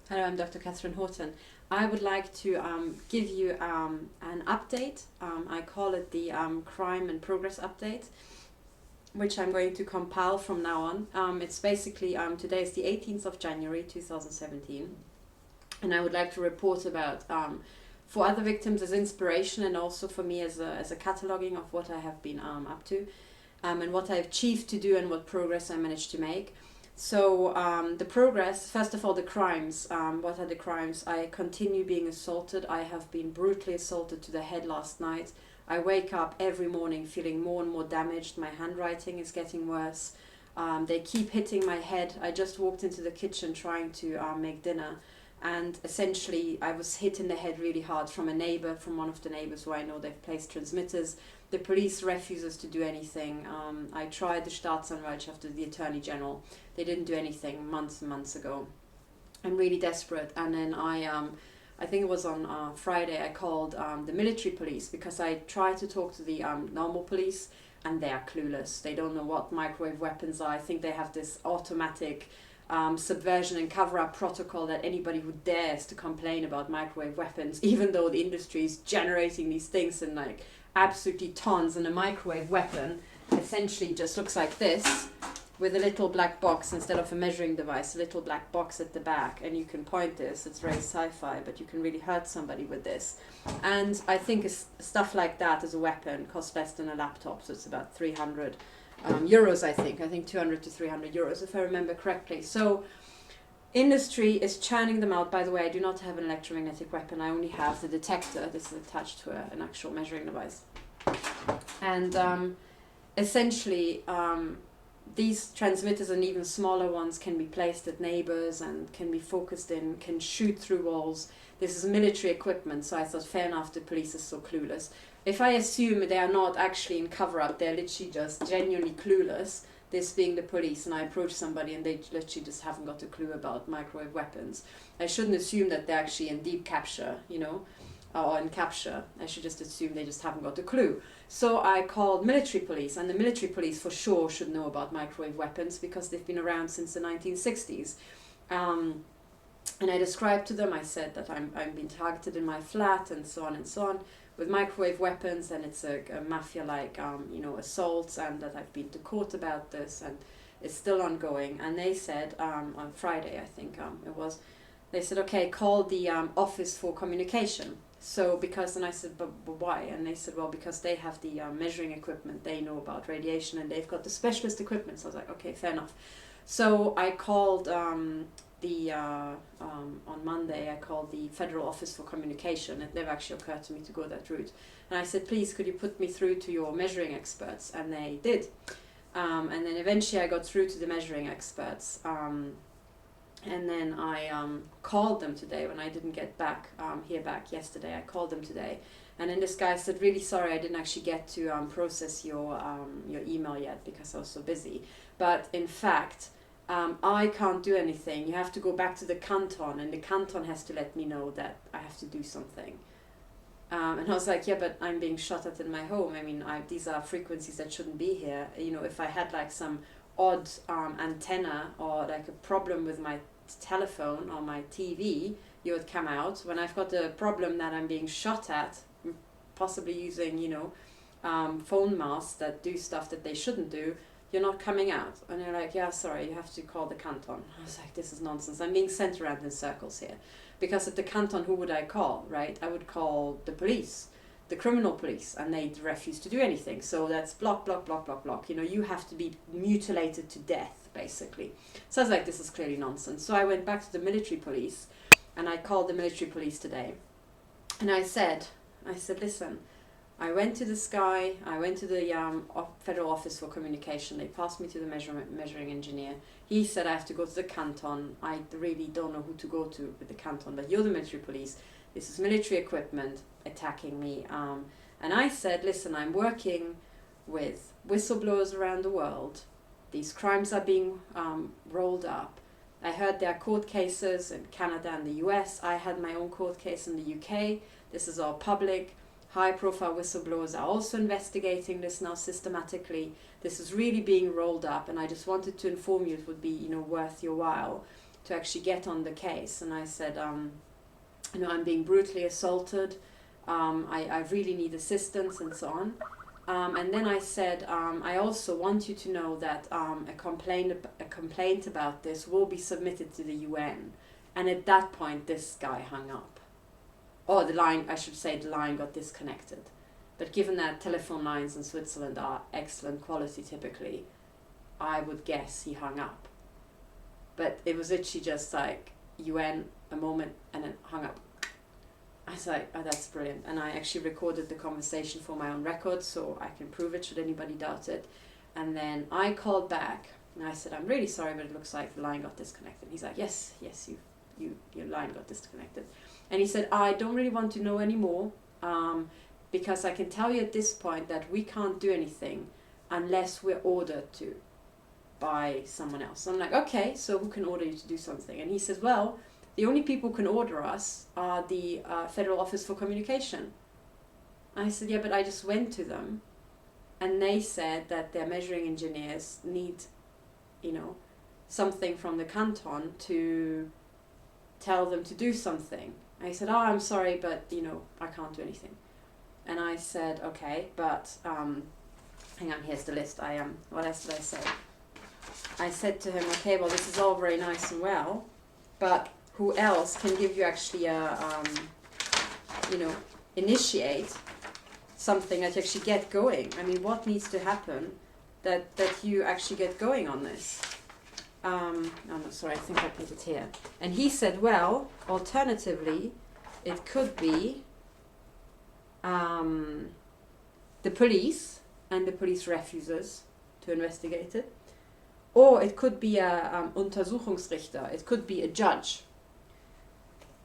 Hello, I'm Dr. Katherine Horton. I would like to give you an update. I call it the Crime and Progress Update, which I'm going to compile from now on. It's basically, today is the 18th of January 2017, and I would like to report about, for other victims as inspiration, and also for me as a cataloguing of what I have been up to, and what I've achieved to do and what progress I managed to make. So the progress, first of all, the crimes. What are the crimes? I continue being assaulted. I have been brutally assaulted to the head last night. I wake up every morning feeling more and more damaged. My handwriting is getting worse. They keep hitting my head. I just walked into the kitchen trying to make dinner, and essentially I was hit in the head really hard from a neighbor, from one of the neighbors who I know they've placed transmitters. The police refuses to do anything. I tried the Staatsanwaltschaft, the Attorney General. They didn't do anything months and months ago. I'm really desperate. And then I think it was on Friday, I called the military police because I tried to talk to the normal police, and they are clueless. They don't know what microwave weapons are. I think they have this automatic subversion and cover-up protocol that anybody who dares to complain about microwave weapons, even though the industry is generating these things in like absolutely tons, and a microwave weapon essentially just looks like this, with a little black box instead of a measuring device, a little black box at the back, and you can point this. It's very sci-fi, but you can really hurt somebody with this. And I think stuff like that as a weapon costs less than a laptop, so it's about 300 euros, I think 200 to 300 euros if I remember correctly. So industry is churning them out. By the way, I do not have an electromagnetic weapon. I only have the detector. This is attached to an actual measuring device. And essentially, these transmitters and even smaller ones can be placed at neighbors and can be focused in, can shoot through walls. This is military equipment, so I thought, fair enough, the police is so clueless. If I assume they are not actually in cover-up, they're literally just genuinely clueless, this being the police, and I approach somebody and they literally just haven't got a clue about microwave weapons, I shouldn't assume that they're actually in deep capture, or in capture. I should just assume they just haven't got a clue. So I called military police, and the military police for sure should know about microwave weapons because they've been around since the 1960s. And I described to them, I said that I'm being targeted in my flat and so on with microwave weapons, and it's a mafia-like assault, and that I've been to court about this and it's still ongoing. And they said on Friday, I think it was, they said, okay, call the Office for Communication. So and I said, but why? And they said, well, because they have the measuring equipment, they know about radiation, and they've got the specialist equipment. So I was like, okay, fair enough. So I called on Monday, I called the Federal Office for Communication. It never actually occurred to me to go that route. And I said, please, could you put me through to your measuring experts? And they did. And then eventually I got through to the measuring experts. And then I called them today when I didn't get hear back yesterday. I called them today, and then this guy said, really sorry, I didn't actually get to process your email yet because I was so busy. But in fact, I can't do anything. You have to go back to the canton, and the canton has to let me know that I have to do something. And I was like, yeah, but I'm being shot at in my home. I mean, these are frequencies that shouldn't be here. If I had like some odd antenna or like a problem with my telephone or my TV, you would come out. When I've got a problem that I'm being shot at, possibly using phone masks that do stuff that they shouldn't do, you're not coming out. And they're like, yeah, sorry, you have to call the canton. I was like, this is nonsense. I'm being sent around in circles here, because at the canton, who would I call, right? I would call the police, the criminal police, and they refuse to do anything. So that's block, block, block, block, block. You have to be mutilated to death, basically. So I was like, this is clearly nonsense. So I went back to the military police, and I called the military police today. And I said, listen, I went to this guy, I went to the Federal Office for Communication. They passed me to the measuring engineer. He said I have to go to the canton. I really don't know who to go to with the canton, but you're the military police. This is military equipment attacking me. And I said, listen, I'm working with whistleblowers around the world. These crimes are being rolled up. I heard there are court cases in Canada and the US. I had my own court case in the UK. This is all public. High-profile whistleblowers are also investigating this now systematically. This is really being rolled up, and I just wanted to inform you it would be, worth your while to actually get on the case. And I said, you know, I'm being brutally assaulted. I really need assistance and so on. And then I said, I also want you to know that a complaint about this will be submitted to the UN. And at that point, this guy hung up. Or the line, I should say, the line got disconnected. But given that telephone lines in Switzerland are excellent quality typically, I would guess he hung up. But it was literally just like UN, a moment, and then hung up. I was like, oh, that's brilliant. And I actually recorded the conversation for my own record, so I can prove it should anybody doubt it. And then I called back, and I said, I'm really sorry, but it looks like the line got disconnected. He's like, yes, your line got disconnected. And he said, I don't really want to know anymore, because I can tell you at this point that we can't do anything unless we're ordered to by someone else. So I'm like, okay, so who can order you to do something? And he says, well, the only people who can order us are the Federal Office for Communication. I said, yeah, but I just went to them, and they said that their measuring engineers need, you know, something from the canton to tell them to do something. I said, oh, I'm sorry, but, you know, I can't do anything. And I said, okay, but, hang on, here's the list. What else did I say? I said to him, okay, well, this is all very nice and well, but who else can give you actually you know, initiate something that you actually get going? I mean, what needs to happen that you actually get going on this? Oh, no, sorry, I think I put it here. And he said, well, alternatively, it could be the police, and the police refuses to investigate it. Or it could be a Untersuchungsrichter, it could be a judge.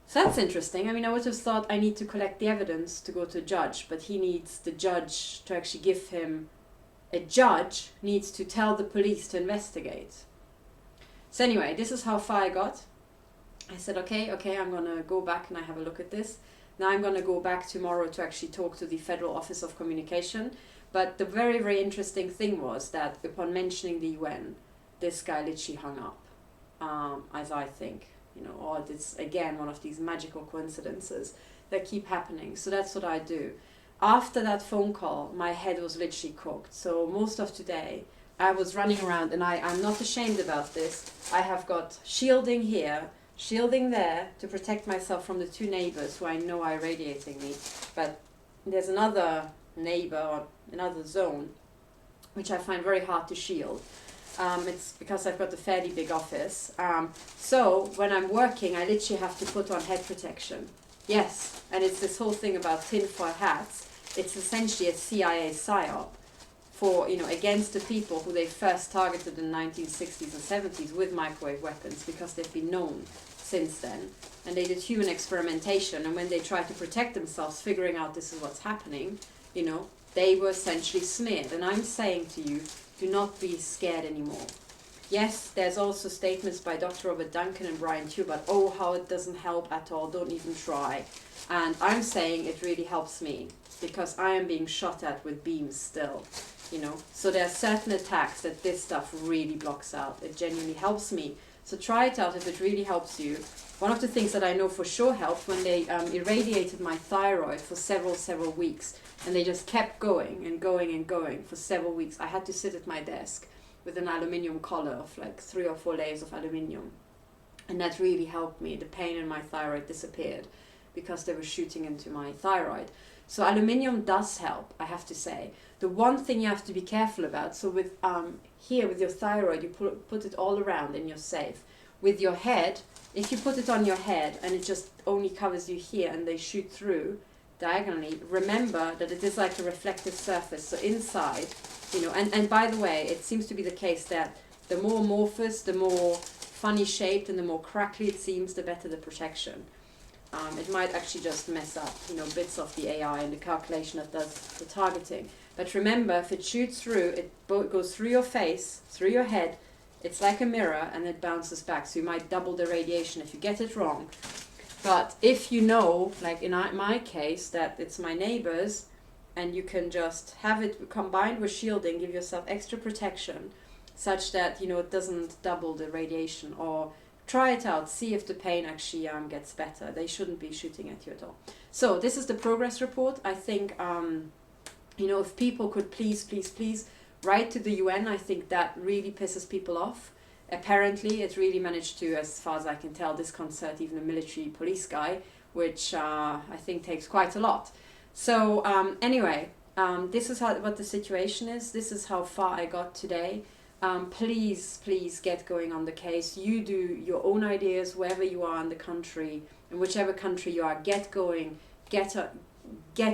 So that's interesting. I mean, I would have thought I need to collect the evidence to go to a judge, but he needs the judge to actually give him, a judge needs to tell the police to investigate. So anyway, this is how far I got. I said, okay, I'm going to go back and I have a look at this. Now I'm going to go back tomorrow to actually talk to the Federal Office of Communication. But the very, very interesting thing was that upon mentioning the UN, this guy literally hung up, as I think, you know, or it's again one of these magical coincidences that keep happening. So that's what I do. After that phone call, my head was literally cooked. So most of today, I was running around, and I'm not ashamed about this. I have got shielding here, shielding there to protect myself from the two neighbors who I know are irradiating me. But there's another neighbor or another zone which I find very hard to shield. It's because I've got a fairly big office. So when I'm working, I literally have to put on head protection. Yes, and it's this whole thing about tinfoil hats. It's essentially a CIA psyop for, you know, against the people who they first targeted in the 1960s and 70s with microwave weapons, because they've been known since then. And they did human experimentation, and when they tried to protect themselves, figuring out this is what's happening, you know, they were essentially smeared. And I'm saying to you, do not be scared anymore. Yes, there's also statements by Dr. Robert Duncan and Brian Tew about, oh, how it doesn't help at all, don't even try. And I'm saying it really helps me, because I am being shot at with beams still, you know. So there are certain attacks that this stuff really blocks out. It genuinely helps me. So try it out if it really helps you. One of the things that I know for sure helped, when they irradiated my thyroid for several weeks, and they just kept going and going and going for several weeks. I had to sit at my desk with an aluminium collar of like 3 or 4 layers of aluminium. And that really helped me. The pain in my thyroid disappeared because they were shooting into my thyroid. So aluminium does help, I have to say. The one thing you have to be careful about, so with here with your thyroid, you put it all around and you're safe. With your head, if you put it on your head and it just only covers you here and they shoot through diagonally, remember that it is like a reflective surface. So inside, you know, and by the way, it seems to be the case that the more amorphous, the more funny shaped, and the more crackly it seems, the better the protection. It might actually just mess up, you know, bits of the AI and the calculation that does the targeting. But remember, if it shoots through, it goes through your face, through your head, it's like a mirror, and it bounces back. So you might double the radiation if you get it wrong. But if you know, like in my case, that it's my neighbors, and you can just have it combined with shielding, give yourself extra protection, such that, you know, it doesn't double the radiation, or Try it out, see if the pain actually gets better. They shouldn't be shooting at you at all. So this is the progress report. I think, you know, if people could please write to the UN, I think that really pisses people off. Apparently, it really managed to, as far as I can tell, disconcert even a military police guy, which I think takes quite a lot. So anyway, this is what the situation is. This is how far I got today. Please get going on the case. You do your own ideas wherever you are in the country, in whichever country you are. Get going, get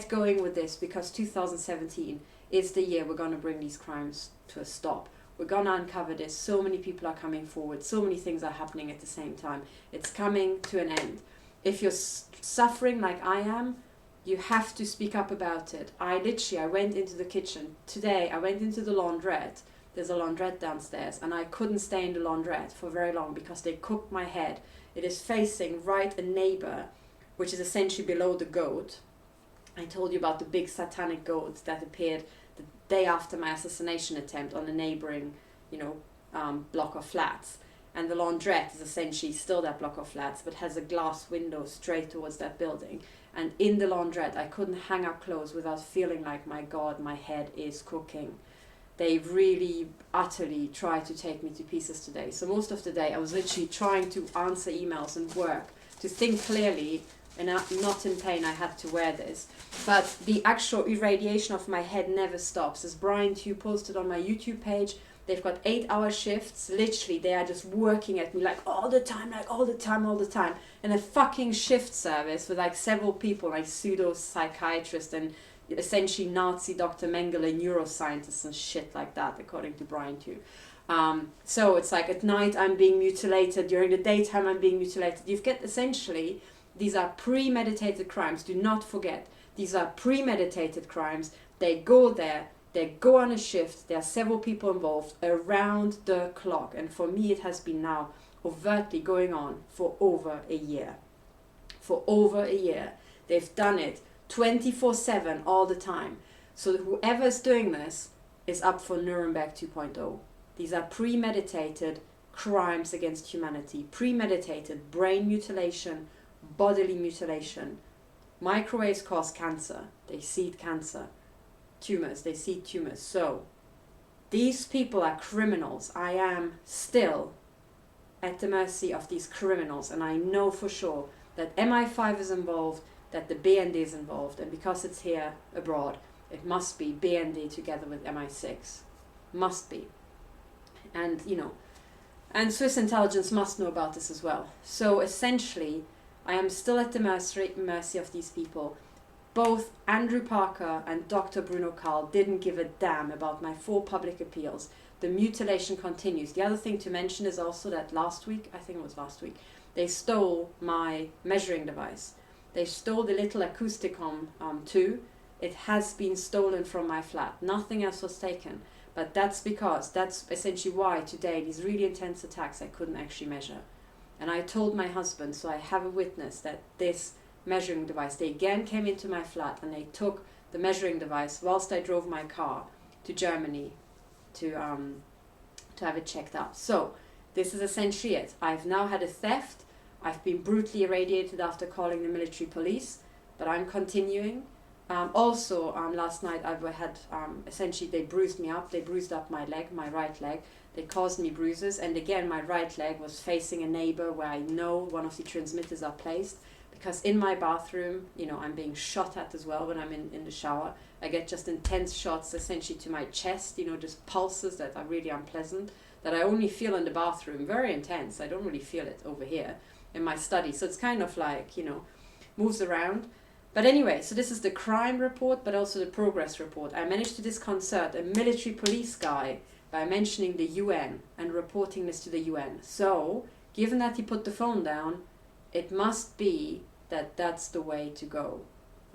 going with this, because 2017 is the year we're going to bring these crimes to a stop. We're going to uncover this. So many people are coming forward. So many things are happening at the same time. It's coming to an end. If you're suffering like I am, you have to speak up about it. I went into the kitchen. Today, I went into the laundrette. There's a laundrette downstairs, and I couldn't stay in the laundrette for very long because they cooked my head. It is facing right a neighbor, which is essentially below the goat. I told you about the big satanic goat that appeared the day after my assassination attempt on a neighboring, you know, block of flats. And the laundrette is essentially still that block of flats, but has a glass window straight towards that building. And in the laundrette, I couldn't hang up clothes without feeling like, my God, my head is cooking. They really utterly tried to take me to pieces today. So most of the day, I was literally trying to answer emails and work, to think clearly, and I'm not in pain. I had to wear this. But the actual irradiation of my head never stops. As Brian Tew posted on my YouTube page, they've got 8-hour shifts. Literally, they are just working at me like all the time, in a fucking shift service with like several people, like pseudo-psychiatrists and essentially Nazi Dr. Mengele neuroscientists and shit like that, according to Brian Tew. So it's like at night I'm being mutilated, during the daytime I'm being mutilated. You get essentially, these are premeditated crimes. Do not forget, these are premeditated crimes. They go there, they go on a shift, there are several people involved around the clock. And for me, it has been now overtly going on for over a year. For over a year. They've done it 24/7 all the time. So whoever's doing this is up for Nuremberg 2.0. These are premeditated crimes against humanity. Premeditated brain mutilation, bodily mutilation. Microwaves cause cancer. They seed cancer. Tumors. They seed tumors. So these people are criminals. I am still at the mercy of these criminals, and I know for sure that MI5 is involved, that the BND is involved, and because it's here abroad, it must be BND together with MI6. Must be. And, you know, and Swiss intelligence must know about this as well. So essentially, I am still at the mercy of these people. Both Andrew Parker and Dr. Bruno Kahl didn't give a damn about my 4 public appeals. The mutilation continues. The other thing to mention is also that last week, they stole my measuring device. They stole the little Acousticom 2. It has been stolen from my flat. Nothing else was taken. But that's essentially why today, these really intense attacks, I couldn't actually measure. And I told my husband, so I have a witness, that this measuring device, they again came into my flat and they took the measuring device whilst I drove my car to Germany to have it checked out. So this is essentially it. I've now had a theft. I've been brutally irradiated after calling the military police, but I'm continuing. Also, last night I had, essentially they bruised me up. They bruised up my leg, my right leg. They caused me bruises. And again, my right leg was facing a neighbor where I know one of the transmitters are placed. Because in my bathroom, you know, I'm being shot at as well when I'm in the shower. I get just intense shots essentially to my chest, you know, just pulses that are really unpleasant, that I only feel in the bathroom. Very intense. I don't really feel it over here in my study. So it's kind of like, you know, moves around. But anyway, so this is the crime report, but also the progress report. I managed to disconcert a military police guy by mentioning the UN and reporting this to the UN. So, given that he put the phone down, it must be that that's the way to go.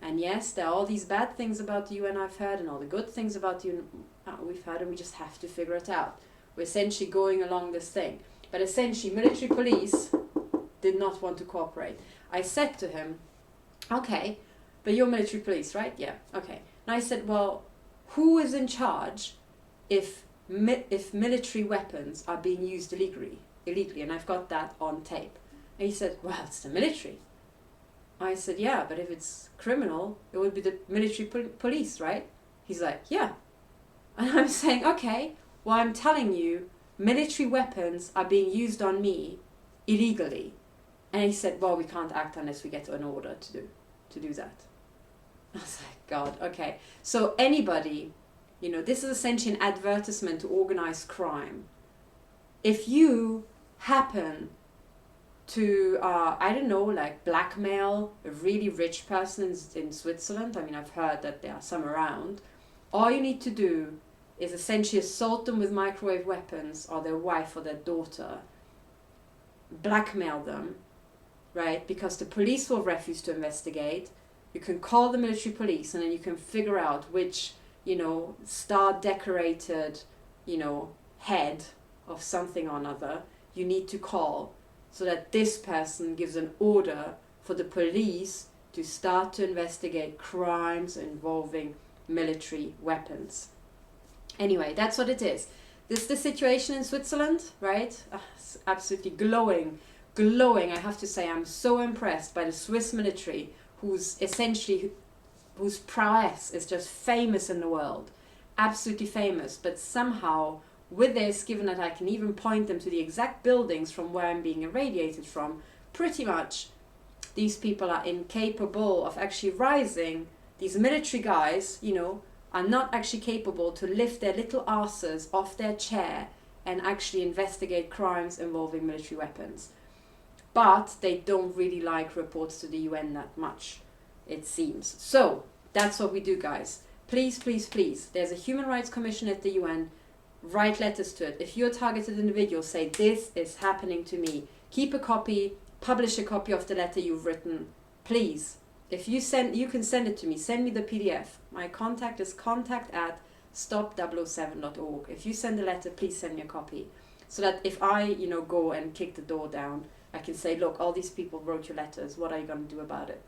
And yes, there are all these bad things about the UN I've heard, and all the good things about the UN we've heard, and we just have to figure it out. We're essentially going along this thing. But essentially, military police did not want to cooperate. I said to him, okay, but you're military police, right? Yeah, okay. And I said, well, who is in charge if military weapons are being used illegally? illegally, and I've got that on tape. And he said, well, it's the military. I said, yeah, but if it's criminal, it would be the military police, right? He's like, yeah. And I'm saying, okay, well, I'm telling you, military weapons are being used on me illegally. And he said, well, we can't act unless we get an order to do that. I was like, God, okay. So anybody, you know, this is essentially an advertisement to organized crime. If you happen to, I don't know, like blackmail a really rich person in Switzerland, I mean, I've heard that there are some around, all you need to do is essentially assault them with microwave weapons, or their wife or their daughter, blackmail them, right? Because the police will refuse to investigate. You can call the military police, and then you can figure out which, you know, star-decorated, you know, head of something or another you need to call, so that this person gives an order for the police to start to investigate crimes involving military weapons. Anyway, that's what it is. This is the situation in Switzerland, right? It's absolutely glowing. I have to say, I'm so impressed by the Swiss military, whose prowess is just famous in the world. Absolutely famous. But somehow, with this, given that I can even point them to the exact buildings from where I'm being irradiated from, pretty much these people are incapable of actually rising. These military guys, you know, are not actually capable to lift their little asses off their chair and actually investigate crimes involving military weapons. But they don't really like reports to the UN that much, it seems. So that's what we do, guys. Please, please, please. There's a Human Rights Commission at the UN. Write letters to it. If you're a targeted individual, say, this is happening to me. Keep a copy, publish a copy of the letter you've written. Please. If you can send it to me. Send me the PDF. My contact is contact@stop007.org. If you send a letter, please send me a copy. So that if I, you know, go and kick the door down, I can say, look, all these people wrote your letters. What are you going to do about it?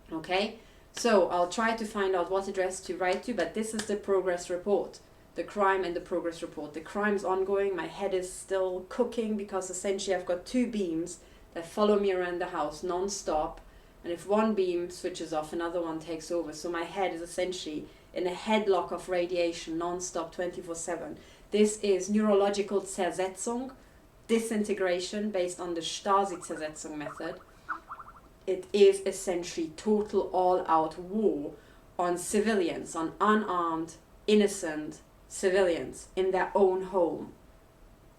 Okay? So I'll try to find out what address to write to, but this is the progress report. The crime and the progress report. The crime's ongoing. My head is still cooking because essentially I've got two beams that follow me around the house non-stop. And if one beam switches off, another one takes over. So my head is essentially in a headlock of radiation non-stop 24/7. This is neurological Zersetzung, disintegration based on the Stasi-Zersetzung method. It is essentially total all-out war on civilians, on unarmed, innocent civilians in their own home.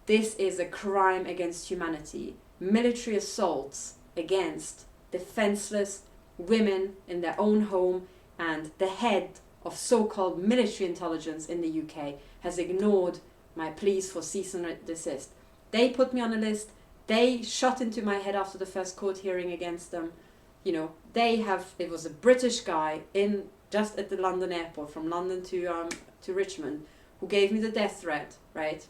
This is a crime against humanity. Military assaults against defenseless women in their own home, and the head of so-called military intelligence in the UK has ignored my pleas for cease and desist. They put me on a list. They shot into my head after the first court hearing against them. You know, it was a British guy just at the London airport, from London to Richmond, who gave me the death threat, right?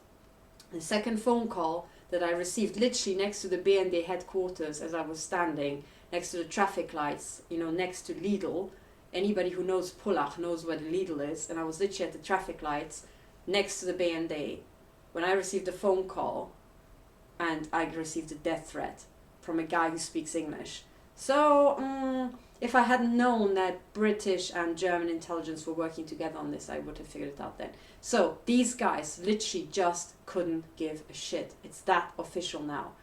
The second phone call that I received literally next to the BND headquarters, as I was standing next to the traffic lights, you know, next to Lidl. Anybody who knows Pullach knows where the Lidl is, and I was literally at the traffic lights next to the BND when I received a phone call, and I received a death threat from a guy who speaks English. So, if I hadn't known that British and German intelligence were working together on this, I would have figured it out then. So, these guys literally just couldn't give a shit. It's that official now.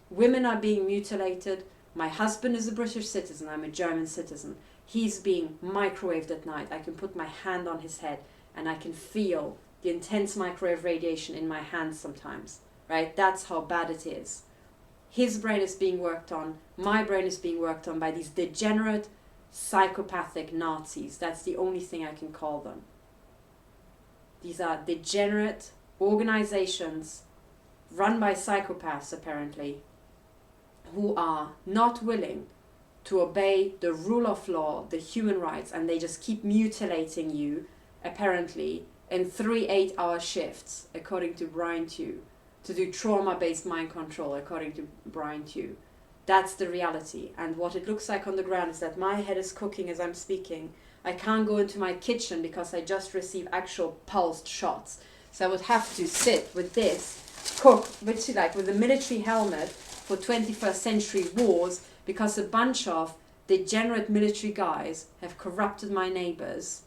Women are being mutilated. My husband is a British citizen. I'm a German citizen. He's being microwaved at night. I can put my hand on his head and I can feel the intense microwave radiation in my hands sometimes. Right? That's how bad it is. His brain is being worked on. My brain is being worked on by these degenerate, psychopathic Nazis. That's the only thing I can call them. These are degenerate organizations run by psychopaths, apparently, who are not willing to obey the rule of law, the human rights, and they just keep mutilating you, apparently, in 3 8-hour shifts, according to Brian Tew, to do trauma-based mind control, according to Brian Tew. That's the reality. And what it looks like on the ground is that my head is cooking as I'm speaking. I can't go into my kitchen because I just received actual pulsed shots. So I would have to sit with this cook, which is like with a military helmet for 21st century wars, because a bunch of degenerate military guys have corrupted my neighbors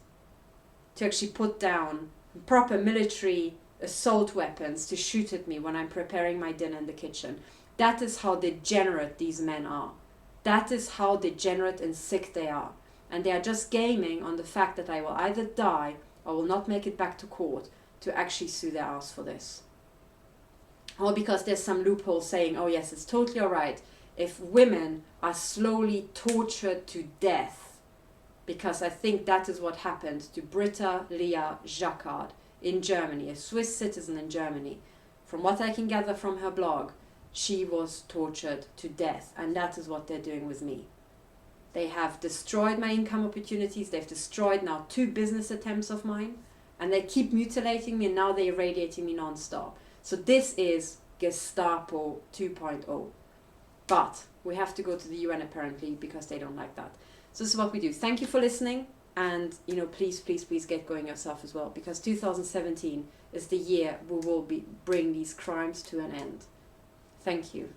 to actually put down proper military assault weapons to shoot at me when I'm preparing my dinner in the kitchen. That is how degenerate these men are. That is how degenerate and sick they are. And they are just gaming on the fact that I will either die or will not make it back to court to actually sue their ass for this. Or because there's some loophole saying, oh yes, it's totally alright if women are slowly tortured to death. Because I think that is what happened to Britta Leah Jacquard in Germany, a Swiss citizen in Germany. From what I can gather from her blog, she was tortured to death, and that is what they're doing with me. They have destroyed my income opportunities, they've destroyed now 2 business attempts of mine, and they keep mutilating me, and now they're irradiating me non-stop. So this is Gestapo 2.0. But we have to go to the UN apparently, because they don't like that. So this is what we do. Thank you for listening, and please, please, please get going yourself as well, because 2017 is the year we will bring these crimes to an end. Thank you.